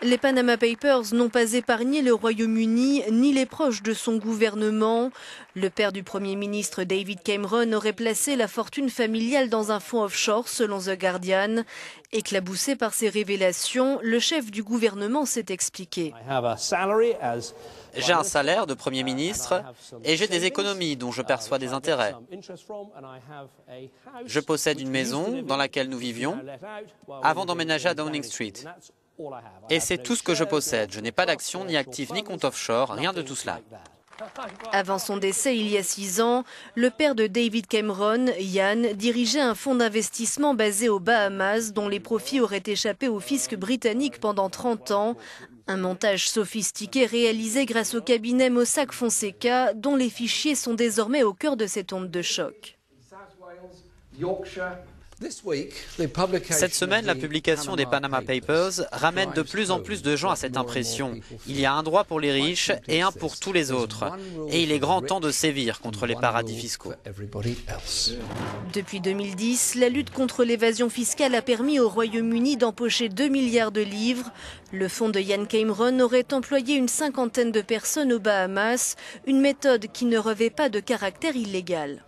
Les Panama Papers n'ont pas épargné le Royaume-Uni ni les proches de son gouvernement. Le père du Premier ministre David Cameron aurait placé la fortune familiale dans un fonds offshore selon The Guardian. Éclaboussé par ces révélations, le chef du gouvernement s'est expliqué. J'ai un salaire de Premier ministre et j'ai des économies dont je perçois des intérêts. Je possède une maison dans laquelle nous vivions avant d'emménager à Downing Street. Et c'est tout ce que je possède. Je n'ai pas d'actions, ni actifs, ni compte offshore, rien de tout cela. Avant son décès il y a 6 ans, le père de David Cameron, Ian, dirigeait un fonds d'investissement basé aux Bahamas dont les profits auraient échappé au fisc britannique pendant 30 ans. Un montage sophistiqué réalisé grâce au cabinet Mossack Fonseca dont les fichiers sont désormais au cœur de cette onde de choc. Cette semaine, la publication des Panama Papers ramène de plus en plus de gens à cette impression. Il y a un droit pour les riches et un pour tous les autres. Et il est grand temps de sévir contre les paradis fiscaux. Depuis 2010, la lutte contre l'évasion fiscale a permis au Royaume-Uni d'empocher 2 milliards de livres. Le fonds de Ian Cameron aurait employé une 50aine de personnes aux Bahamas, une méthode qui ne revêt pas de caractère illégal.